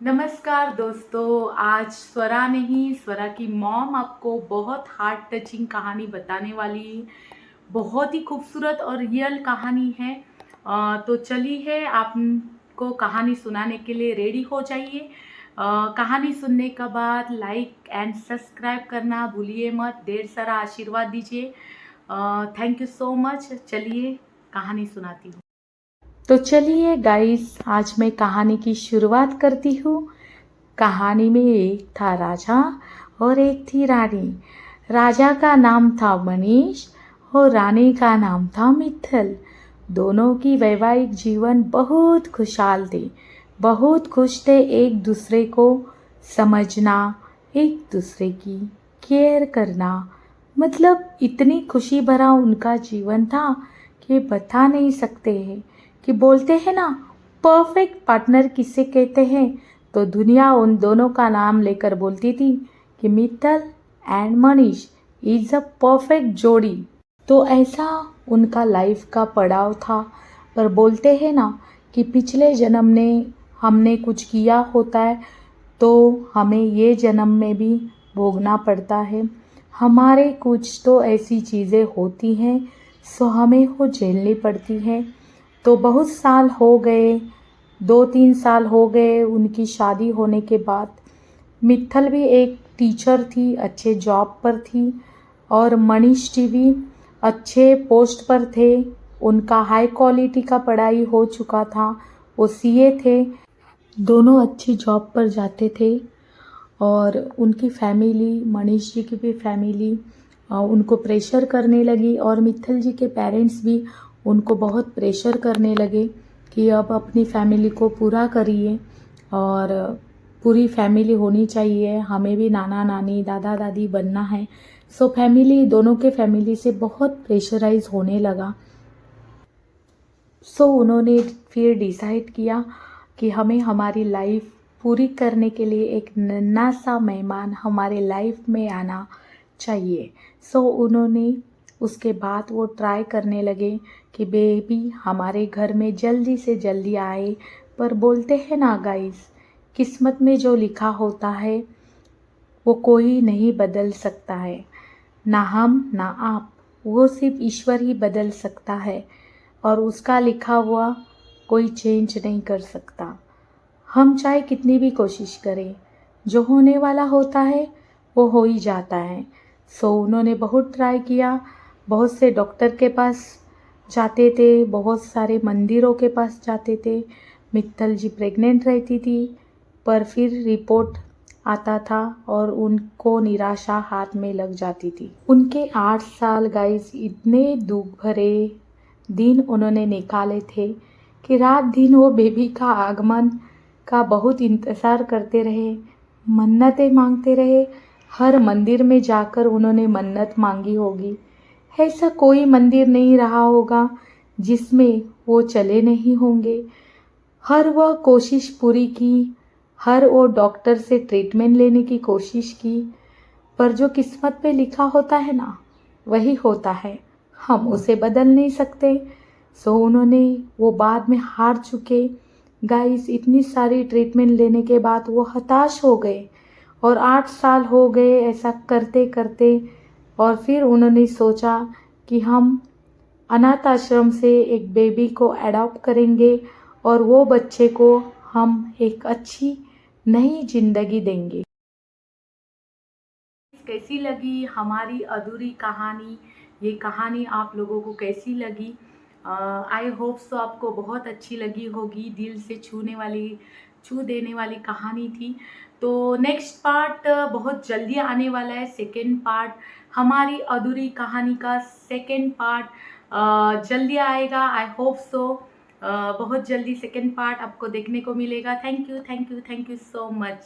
नमस्कार दोस्तों, आज स्वरा नहीं, स्वरा की मॉम आपको बहुत हार्ट टचिंग कहानी बताने वाली है। बहुत ही खूबसूरत और रियल कहानी है। तो चलिए आपको कहानी सुनाने के लिए रेडी हो जाइए। कहानी सुनने के बाद लाइक एंड सब्सक्राइब करना भूलिए मत, ढेर सारा आशीर्वाद दीजिए। Thank you so much. चलिए कहानी सुनाती हूँ। तो चलिए गाइस, आज मैं कहानी की शुरुआत करती हूँ। कहानी में एक था राजा और एक थी रानी। राजा का नाम था मनीष और रानी का नाम था मित्तल। दोनों की वैवाहिक जीवन बहुत खुशहाल थे। बहुत खुश थे, एक दूसरे को समझना, एक दूसरे की केयर करना। मतलब इतनी खुशी भरा उनका जीवन था कि बता नहीं सकते हैं। कि बोलते हैं ना, परफेक्ट पार्टनर किसे कहते हैं, तो दुनिया उन दोनों का नाम लेकर बोलती थी कि Mittal and Manish is a perfect जोड़ी। तो ऐसा उनका लाइफ का पड़ाव था। पर बोलते हैं ना कि पिछले जन्म ने हमने कुछ किया होता है तो हमें ये जन्म में भी भोगना पड़ता है। हमारे कुछ तो ऐसी चीज़ें होती हैं सो हमें वो झेलनी पड़ती हैं। तो बहुत साल हो गए, 2-3 साल हो गए उनकी शादी होने के बाद। मित्तल भी एक टीचर थी, अच्छे जॉब पर थी और मनीष जी भी अच्छे पोस्ट पर थे। उनका हाई क्वालिटी का पढ़ाई हो चुका था, वो सीए थे। दोनों अच्छी जॉब पर जाते थे और उनकी फैमिली, मनीष जी की भी फैमिली उनको प्रेशर करने लगी और मित्तल जी के पेरेंट्स भी उनको बहुत प्रेशर करने लगे कि अब अपनी फैमिली को पूरा करिए और पूरी फैमिली होनी चाहिए, हमें भी नाना नानी दादा दादी बनना है। सो फैमिली, दोनों के फैमिली से बहुत प्रेशराइज होने लगा। सो उन्होंने फिर डिसाइड किया कि हमें हमारी लाइफ पूरी करने के लिए एक नन्हा सा मेहमान हमारे लाइफ में आना चाहिए। सो उन्होंने उसके बाद वो ट्राई करने लगे कि बेबी हमारे घर में जल्दी से जल्दी आए। पर बोलते हैं ना गाइस, किस्मत में जो लिखा होता है वो कोई नहीं बदल सकता है। ना हम ना आप, वो सिर्फ ईश्वर ही बदल सकता है और उसका लिखा हुआ कोई चेंज नहीं कर सकता। हम चाहे कितनी भी कोशिश करें, जो होने वाला होता है वो हो ही जाता है। सो उन्होंने बहुत ट्राई किया, बहुत से डॉक्टर के पास जाते थे, बहुत सारे मंदिरों के पास जाते थे। मित्तल जी प्रेग्नेंट रहती थी पर फिर रिपोर्ट आता था और उनको निराशा हाथ में लग जाती थी। उनके 8 साल गाइस इतने दुख भरे दिन उन्होंने निकाले थे कि रात दिन वो बेबी का आगमन का बहुत इंतज़ार करते रहे, मन्नतें मांगते रहे। हर मंदिर में जाकर उन्होंने मन्नत मांगी होगी। ऐसा कोई मंदिर नहीं रहा होगा जिसमें वो चले नहीं होंगे। हर वह कोशिश पूरी की, हर वो डॉक्टर से ट्रीटमेंट लेने की कोशिश की। पर जो किस्मत पे लिखा होता है ना, वही होता है, हम उसे बदल नहीं सकते। सो उन्होंने वो बाद में हार चुके। गाइस इतनी सारी ट्रीटमेंट लेने के बाद वो हताश हो गए और 8 साल हो गए ऐसा करते करते। और फिर उन्होंने सोचा कि हम अनाथ आश्रम से एक बेबी को अडॉप्ट करेंगे और वो बच्चे को हम एक अच्छी नई जिंदगी देंगे। कैसी लगी हमारी अधूरी कहानी? ये कहानी आप लोगों को कैसी लगी? आई होप सो आपको बहुत अच्छी लगी होगी। दिल से छू देने वाली कहानी थी। तो नेक्स्ट पार्ट बहुत जल्दी आने वाला है। सेकेंड पार्ट, हमारी अधूरी कहानी का सेकेंड पार्ट जल्दी आएगा। आई होप सो बहुत जल्दी सेकेंड पार्ट आपको देखने को मिलेगा। Thank you so much.